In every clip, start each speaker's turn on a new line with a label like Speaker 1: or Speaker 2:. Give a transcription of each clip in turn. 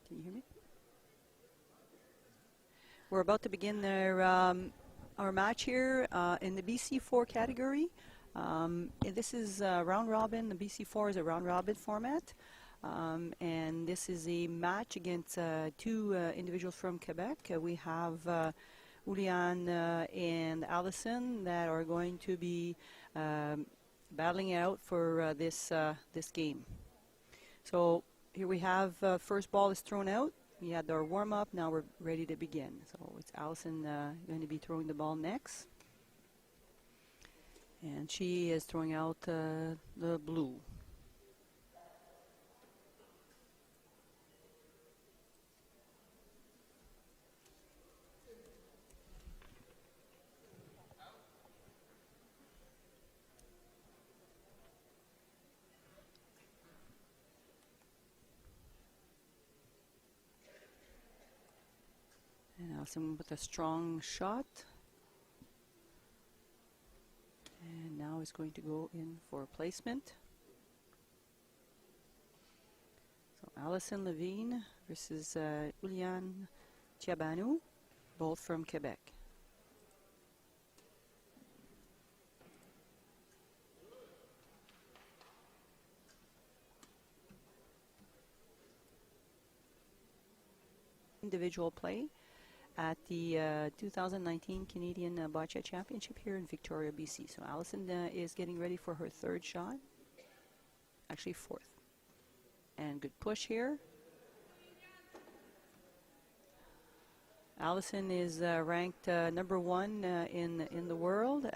Speaker 1: Can you hear me? We're about to begin our match here in the BC4 category. This is round robin. The BC4 is a round robin format. And this is a match against two individuals from Quebec. We have Iulian and Alison that are going to be battling out for this game. So here we have first ball is thrown out. We had our warm-up. Now we're ready to begin. So it's Alison going to be throwing the ball next. And she is throwing out the blue. And Alison with a strong shot. And now it's going to go in for placement. So Alison Levine versus Iulian Ciobanu, both from Quebec. Individual play at the 2019 Canadian Boccia Championship here in Victoria, BC. So Alison is getting ready for her third shot, actually fourth. And good push here. Alison is ranked number 1 in the world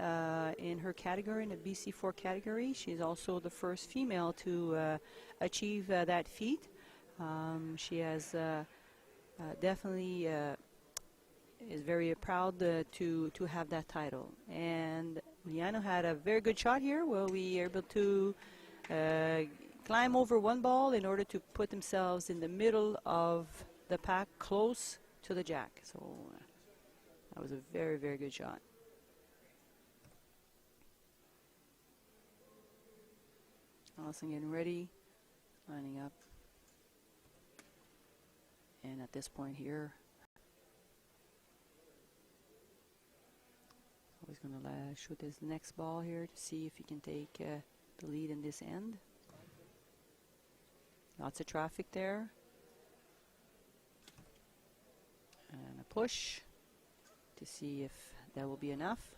Speaker 1: in her category, in the BC4 category. She's also the first female to achieve that feat. She has definitely is very proud to have that title. And Iulian had a very good shot here where we are able to climb over one ball in order to put themselves in the middle of the pack close to the jack. So that was a very, very good shot. Alison getting ready, lining up. And at this point here, he's going to shoot his next ball here to see if he can take the lead in this end. Lots of traffic there. And a push to see if that will be enough.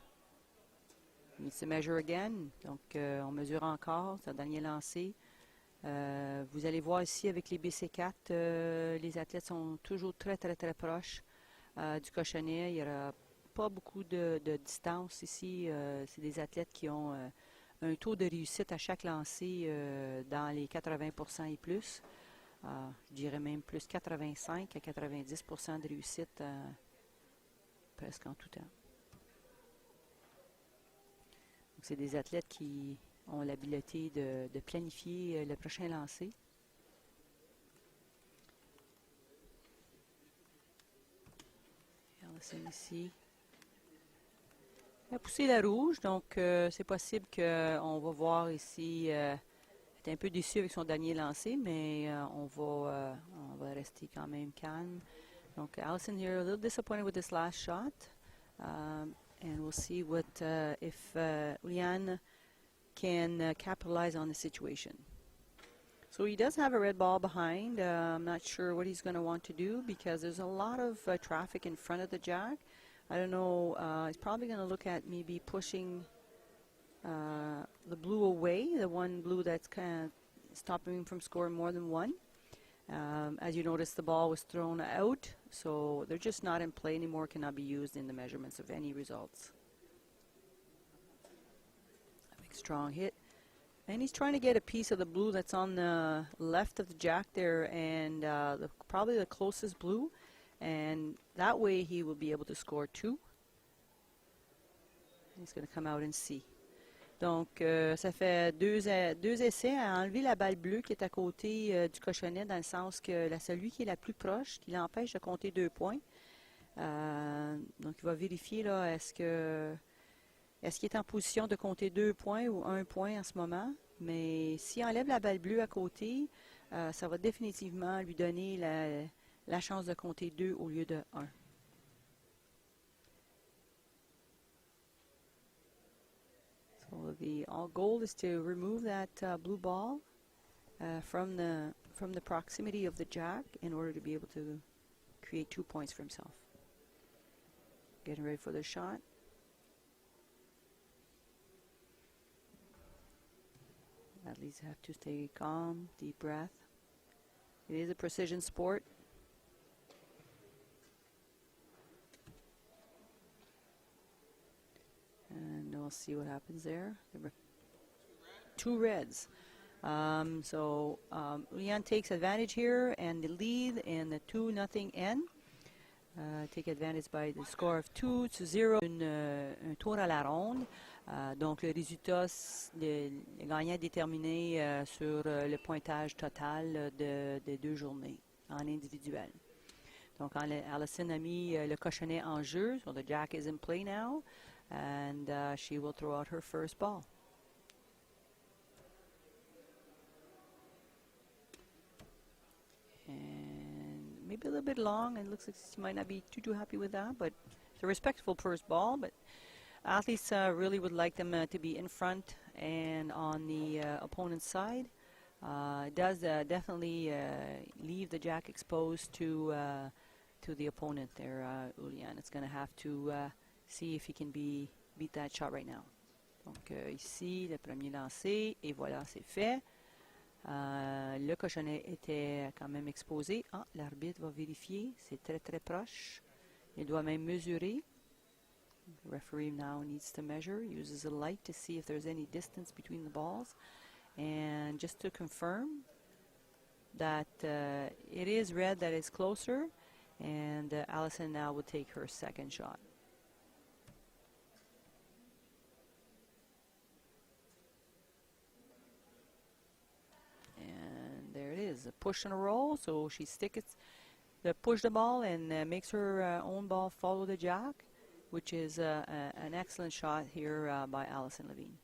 Speaker 1: Needs to measure again. Donc, on mesure encore. C'est un dernier lancé. Vous allez voir ici avec les BC4, les athlètes sont toujours très, très, très proches du cochonnet. Il n'y aura pas beaucoup de distance ici. C'est des athlètes qui ont un taux de réussite à chaque lancé dans les 80% et plus. Je dirais même plus 85 à 90% de réussite presque en tout temps. Donc c'est des athlètes qui ont l'habileté de planifier le prochain lancer. Alison ici. Elle a poussé la rouge, donc c'est possible qu'on va voir ici, elle est un peu déçue avec son dernier lancé, mais on va rester quand même calme. Donc Alison here a little disappointed with this last shot, and we'll see what if Iulian can capitalize on the situation. So he does have a red ball behind. I'm not sure what he's going to want to do because there's a lot of traffic in front of the jack. I don't know, he's probably going to look at maybe pushing the blue away, the one blue that's kind of stopping him from scoring more than one. As you notice, the ball was thrown out, so they're just not in play anymore, cannot be used in the measurements of any results. A big strong hit. And he's trying to get a piece of the blue that's on the left of the jack there, and probably the closest blue. And that way he will be able to score 2. He's going to come out and see. Donc, ça fait deux essais à enlever la balle bleue qui est à côté du cochonnet, dans le sens que celui qui est la plus proche, qui l'empêche de compter 2 points. Donc, il va vérifier là, est-ce qu'il est en position de compter 2 points ou 1 point en ce moment. Mais s'il enlève la balle bleue à côté, ça va définitivement lui donner la chance de compter 2 au lieu de 1. So the goal is to remove that blue ball from the proximity of the jack in order to be able to create 2 points for himself. Getting ready for the shot. At least have to stay calm, deep breath. It is a precision sport. And we'll see what happens there. There were 2 reds. So Iulian takes advantage here and the lead in the 2-0 end. Take advantage by the score of 2-0. Un tour à la ronde. Donc le résultat, le gagnant est déterminé sur le pointage total des 2 journées en individuel. Donc Alison a mis le cochonnet en jeu. So the jack is in play now. And she will throw out her first ball. And maybe a little bit long. It looks like she might not be too happy with that, but it's a respectful first ball. But athletes really would like them to be in front and on the opponent's side. It does definitely leave the jack exposed to the opponent there, Iulian. It's going to have to see if he can beat that shot right now. Donc ici, le premier lancé, et voilà, c'est fait. Le cochonnet était quand même exposé. Ah, l'arbitre va vérifier, c'est très très proche. Il doit même mesurer. The referee now needs to measure, uses a light to see if there's any distance between the balls. And just to confirm that it is red that is closer, and Alison now will take her second shot. And there it is, a push and a roll. So she push the ball and makes her own ball follow the jack, which is an excellent shot here by Alison Levine.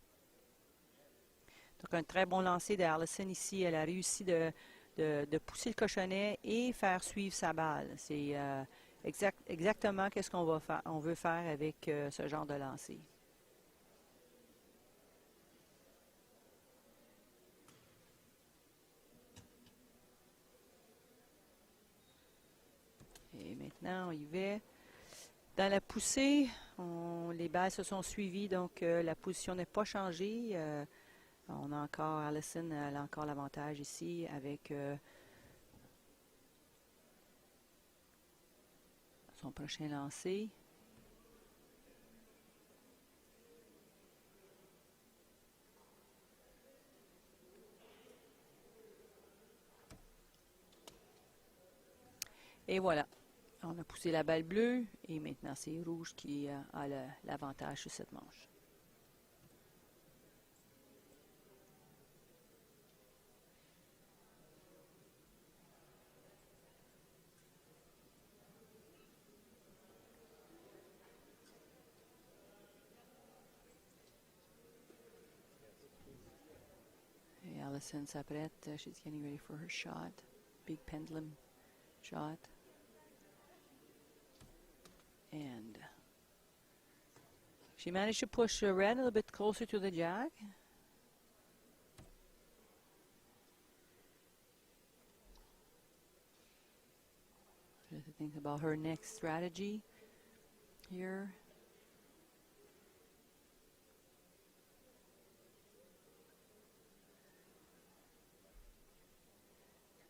Speaker 1: Donc un très bon lancer de Alison ici. Elle a réussi de pousser le cochonnet et faire suivre sa balle. C'est exactement qu'est-ce qu'on veut faire avec ce genre de lancer. Et maintenant, on y va. Dans la poussée, les balles se sont suivies, donc la position n'est pas changée. On a encore, Alison, elle a encore l'avantage ici avec son prochain lancer. Et voilà, on a poussé la balle bleue et maintenant c'est rouge qui a l'avantage sur cette manche. Et Alison s'apprête. She's getting ready for her shot. Big pendulum shot. And she managed to push the red a little bit closer to the jack. She has to think about her next strategy here.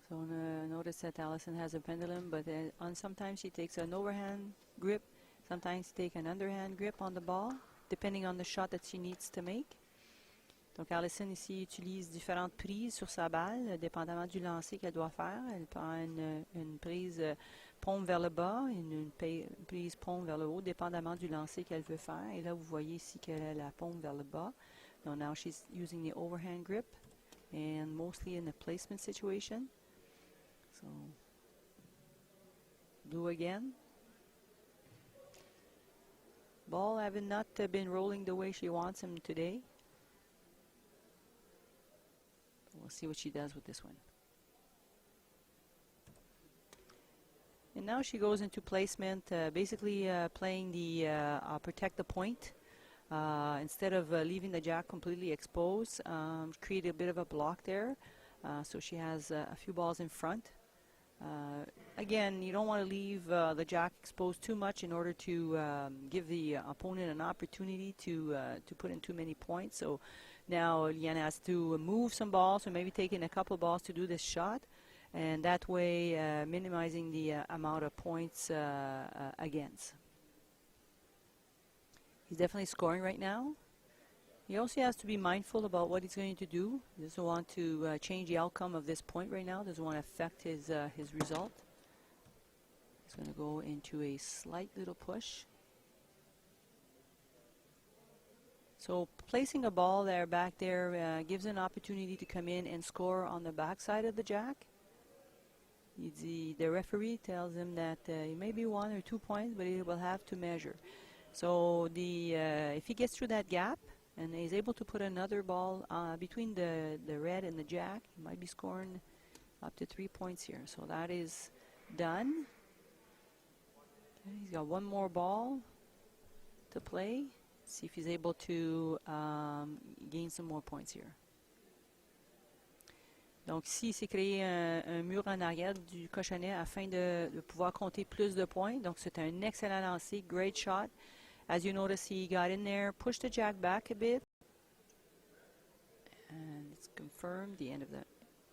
Speaker 1: So notice that Alison has a pendulum, but sometimes she takes an overhand grip. Sometimes she takes an underhand grip on the ball, depending on the shot that she needs to make. Donc Alison ici utilise différentes prises sur sa balle, dépendamment du lancer qu'elle doit faire. Elle prend une prise paume vers le bas, une prise paume vers le haut, dépendamment du lancer qu'elle veut faire. Et là, vous voyez ici qu'elle a la paume vers le bas. So now she's using the overhand grip, and mostly in the placement situation. So, blue again. Ball having not been rolling the way she wants him today. We'll see what she does with this one. And now she goes into placement, basically playing the protect the point. Instead of leaving the jack completely exposed, create a bit of a block there. So she has a few balls in front. Again, you don't want to leave the jack exposed too much in order to give the opponent an opportunity to put in too many points. So now Iulian has to move some balls, or maybe take in a couple balls to do this shot, and that way minimizing the amount of points against. He's definitely scoring right now. He also has to be mindful about what he's going to do. He doesn't want to change the outcome of this point right now. Doesn't want to affect his result. He's going to go into a slight little push. So placing a ball there, back there, gives an opportunity to come in and score on the backside of the jack. The referee tells him that it may be 1 or 2 points, but he will have to measure. So if he gets through that gap and is able to put another ball between the red and the jack, he might be scoring up to 3 points here. So that is done. Okay, he's got one more ball to play. See if he's able to gain some more points here. Donc ici, il s'est créé un mur en arrière du cochonnet afin de pouvoir compter plus de points. Donc c'est un excellent lancer, great shot. As you notice, he got in there, pushed the jack back a bit. And it's confirmed, the end of that.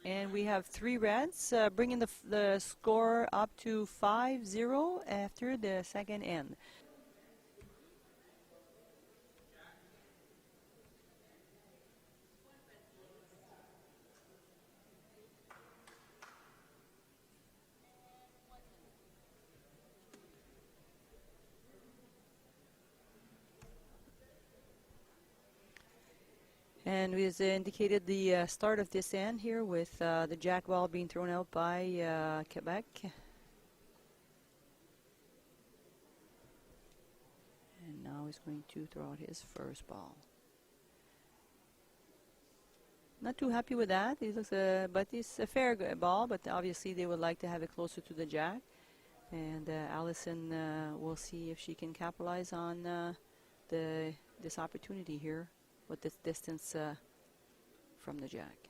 Speaker 1: And we have 3 reds, bringing the score up to 5-0 after the second end. And we has indicated the start of this end here with the jack ball being thrown out by Quebec. And now he's going to throw out his first ball. Not too happy with that. He looks, but it's a fair ball, but obviously they would like to have it closer to the jack. And Alison will see if she can capitalize on this opportunity here with this distance from the jack.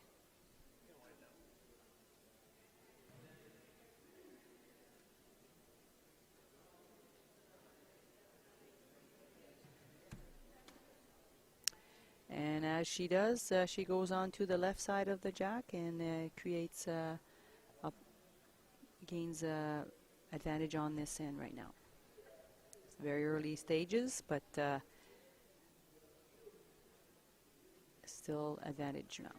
Speaker 1: And as she does, she goes on to the left side of the jack and creates gains advantage on this end right now. It's very early stages, but still advantage now.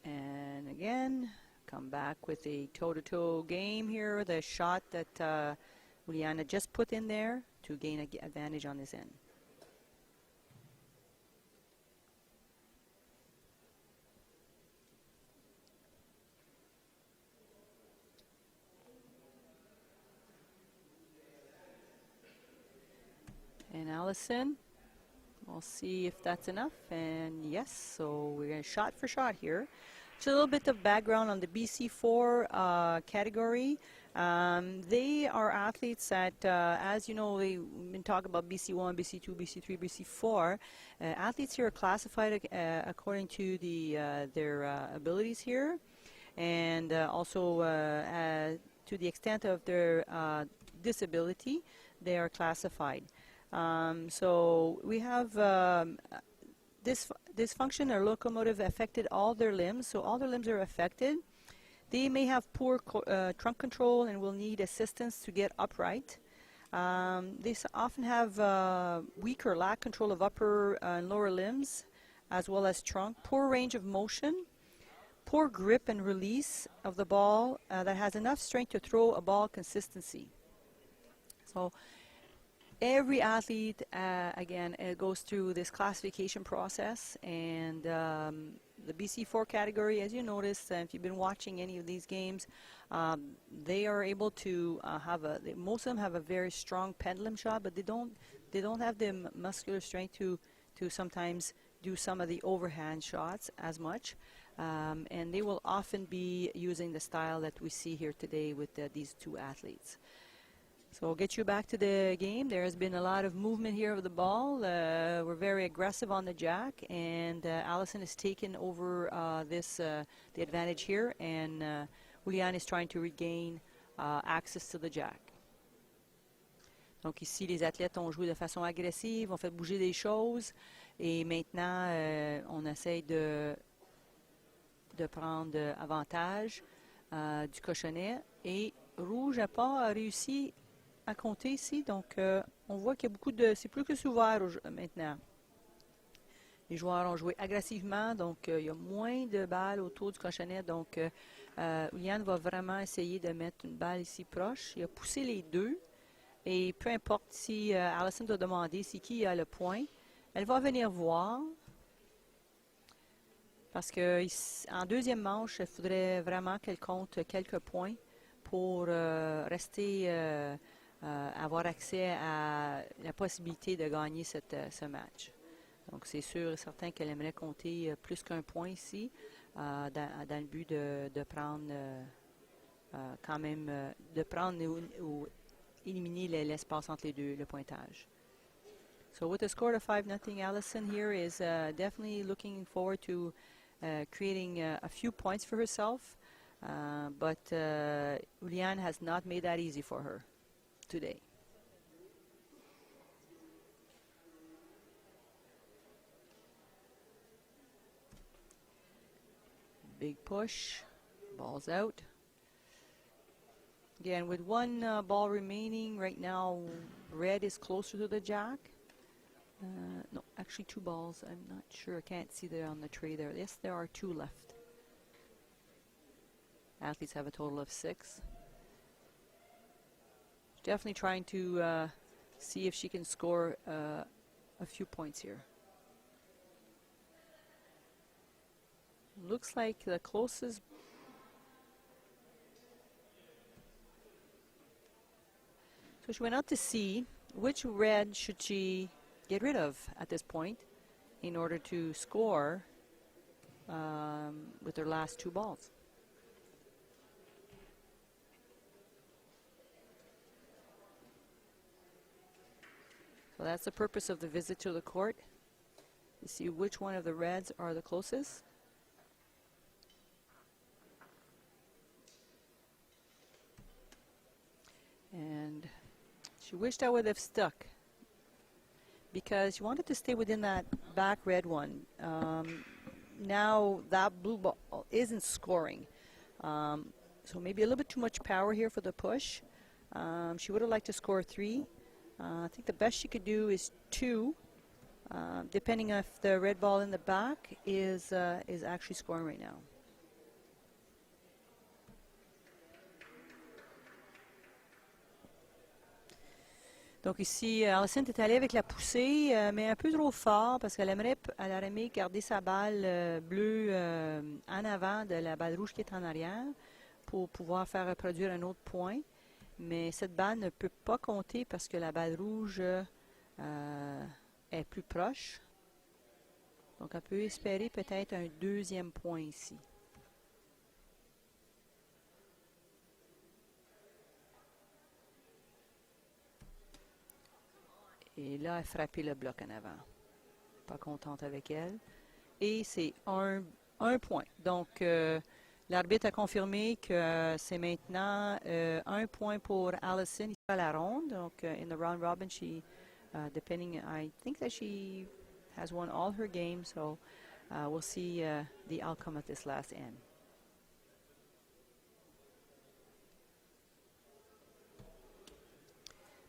Speaker 1: And again, come back with a toe-to-toe game here. The shot that Iulian just put in there to gain an advantage on this end. And Alison, we'll see if that's enough. And yes, so we're going to shot for shot here. Just a little bit of background on the BC4 category. They are athletes that, as you know, we've been talking about BC1, BC2, BC3, BC4. Athletes here are classified according to their abilities here, and also to the extent of their disability, they are classified. So we have this function or locomotive affected all their limbs, so all their limbs are affected. They may have poor trunk control and will need assistance to get upright. They often have weak or lack control of upper and lower limbs, as well as trunk, poor range of motion, poor grip and release of the ball that has enough strength to throw a ball consistency. So every athlete, again, goes through this classification process, and the BC4 category, as you notice, if you've been watching any of these games, they are able to most of them have a very strong pendulum shot, but they don't have the muscular strength to to sometimes do some of the overhand shots as much. And they will often be using the style that we see here today with these two athletes. So we'll get you back to the game. There has been a lot of movement here of the ball. We're very aggressive on the jack, and Alison has taken over the advantage here, and Iulian is trying to regain access to the jack. Donc ici, les athlètes ont joué de façon agressive, ont fait bouger des choses, et maintenant, on essaye de prendre avantage du cochonnet. Et Rouge n'a pas réussi à compter ici, donc on voit qu'il y a beaucoup de... C'est plus que ouvert maintenant. Les joueurs ont joué agressivement, donc il y a moins de balles autour du cochonnet, donc Iulian va vraiment essayer de mettre une balle ici proche. Il a poussé les deux, et peu importe si Alison doit demander c'est qui a le point, elle va venir voir, parce qu'en deuxième manche, il faudrait vraiment qu'elle compte quelques points pour rester... avoir accès à la possibilité de gagner ce match. Donc, c'est sûr et certain qu'elle aimerait compter plus qu'un point ici, dans le but de prendre quand même, de prendre ou éliminer l'espace entre les deux, le pointage. So, with a score of 5-0, Alison here is definitely looking forward to creating a few points for herself, but Iulian has not made that easy for her today. Big push, ball's out. Again, with one ball remaining right now, red is closer to the jack. No, actually two balls. I'm not sure. I can't see there on the tray there. Yes, there are two left. Athletes have a total of 6. Definitely trying to see if she can score a few points here. Looks like the closest. So she went out to see which red should she get rid of at this point in order to score with her last two balls. So that's the purpose of the visit to the court, to see which one of the reds are the closest. And she wished I would have stuck, because she wanted to stay within that back red one. Now that blue ball isn't scoring. So maybe a little bit too much power here for the push. She would have liked to score 3. I think the best she could do is 2, depending if the red ball in the back is actually scoring right now. Donc ici, Alison est allée avec la poussée, mais un peu trop fort, parce qu'elle aurait aimé garder sa balle bleue en avant de la balle rouge qui est en arrière, pour pouvoir faire reproduire un autre point. Mais cette balle ne peut pas compter parce que la balle rouge est plus proche. Donc, elle peut espérer peut-être un deuxième point ici. Et là, elle a frappé le bloc en avant. Pas contente avec elle. Et c'est un point. Donc, l'arbitre a confirmé que c'est maintenant 1 point pour Alison à la ronde. Donc, in the round robin, she, depending, I think that she has won all her games. So, we'll see the outcome of this last end.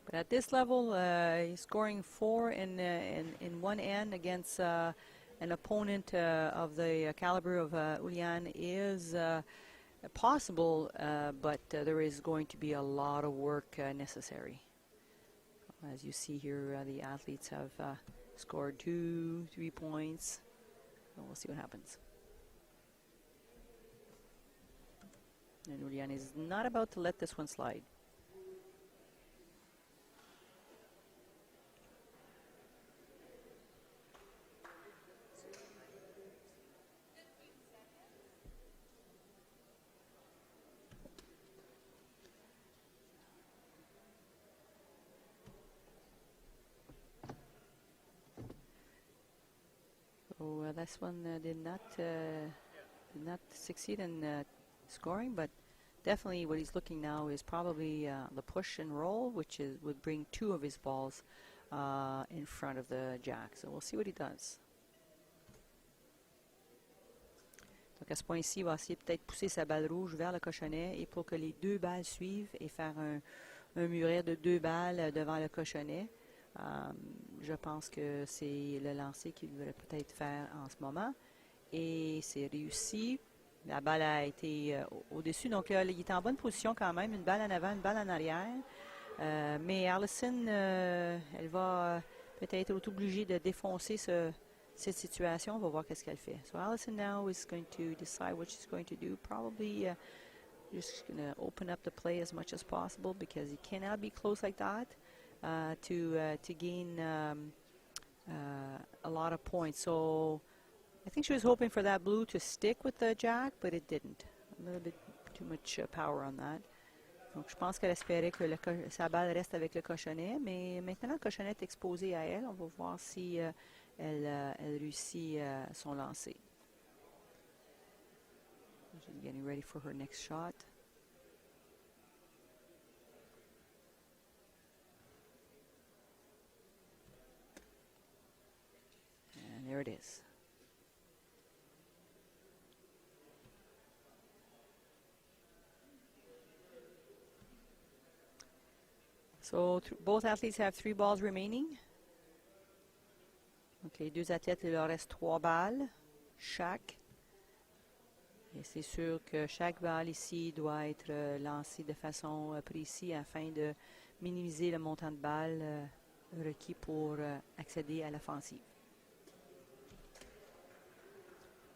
Speaker 1: But at this level, he's scoring 4 in one end against an opponent of the caliber of Iulian is possible, but there is going to be a lot of work necessary. As you see here, the athletes have scored 2, 3 points. So we'll see what happens. And Iulian is not about to let this one slide. Well, this one did not succeed in scoring, but definitely what he's looking now is probably the push and roll, which would bring 2 of his balls in front of the jack. So we'll see what he does. Donc à ce point-ci, il va essayer peut-être pousser sa balle rouge vers le cochonnet et pour que les 2 balles suivent et faire un muret de 2 balles devant le cochonnet. Je pense que c'est le lancer qu'il devrait peut-être faire en ce moment. Et c'est réussi. La balle a été au-dessus. Donc là, il est en bonne position quand même. Une balle en avant, une balle en arrière. Mais Alison, elle va peut-être être obligée de défoncer cette situation. On va voir qu'est-ce qu'elle fait. So Alison now is going to decide what she's going to do. Probably just going to open up the play as much as possible because you cannot be close like that to gain a lot of points. So I think she was hoping for that blue to stick with the jack, but it didn't. A little bit too much power on that. Donc, je pense qu'elle espérait que sa balle reste avec le cochonnet, mais maintenant, le cochonnet est exposé à elle. On va voir si elle réussit son lancer. She's getting ready for her next shot. And there it is. So both athletes have 3 balls remaining. Donc les 2 athlètes, il leur reste 3 balles chaque. Et c'est sûr que chaque balle ici doit être lancée de façon précise afin de minimiser le montant de balles requis pour accéder à l'offensive.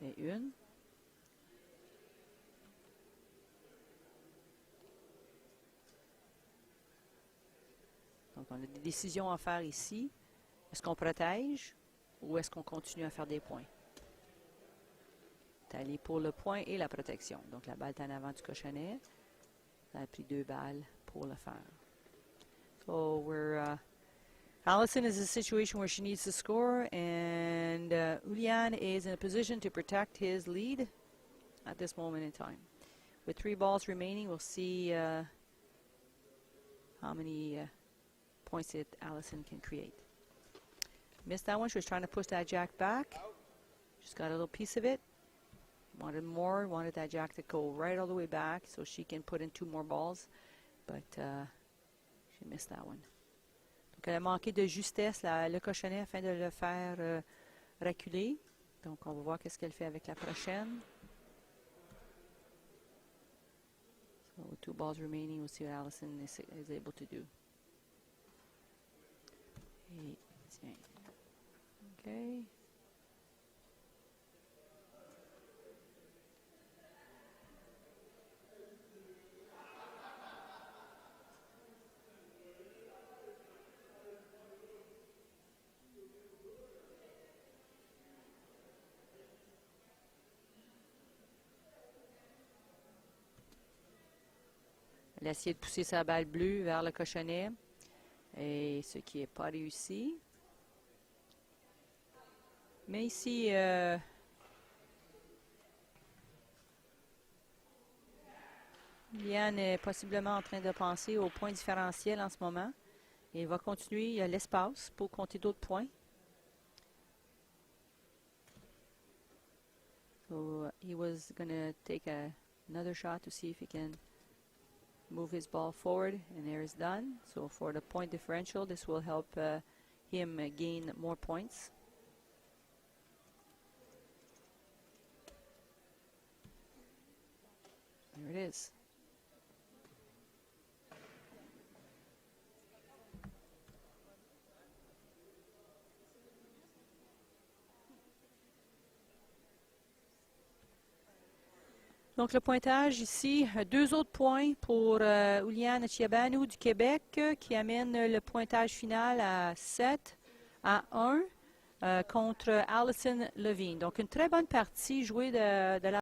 Speaker 1: Et une. Donc, on a des décisions à faire ici. Est-ce qu'on protège ou est-ce qu'on continue à faire des points? C'est allé pour le point et la protection. Donc, la balle est en avant du cochonnet. Ça a pris 2 balles pour le faire. So, Alison is in a situation where she needs to score, and Iulian is in a position to protect his lead at this moment in time. With 3 balls remaining, we'll see how many points that Alison can create. Missed that one. She was trying to push that jack back. Just got a little piece of it. Wanted more. Wanted that jack to go right all the way back so she can put in 2 more balls. But she missed that one. Donc elle a manqué de justesse le cochonnet afin de le faire reculer. Donc on va voir qu'est-ce qu'elle fait avec la prochaine. So 2 balls remaining. We'll see what Alison is able to do. Et tiens. OK. Elle a essayé de pousser sa balle bleue vers le cochonnet, et ce qui n'est pas réussi. Mais ici, Iulian est possiblement en train de penser au point différentiel en ce moment. Et il va continuer, il y a l'espace pour compter d'autres points. So he was going to take another shot to see if he can move his ball forward, and there is done. So for the point differential, this will help him gain more points. There it is. Donc le pointage ici, 2 autres points pour Iulian Ciobanu du Québec qui amène le pointage final à 7-1 contre Alison Levine. Donc une très bonne partie jouée de la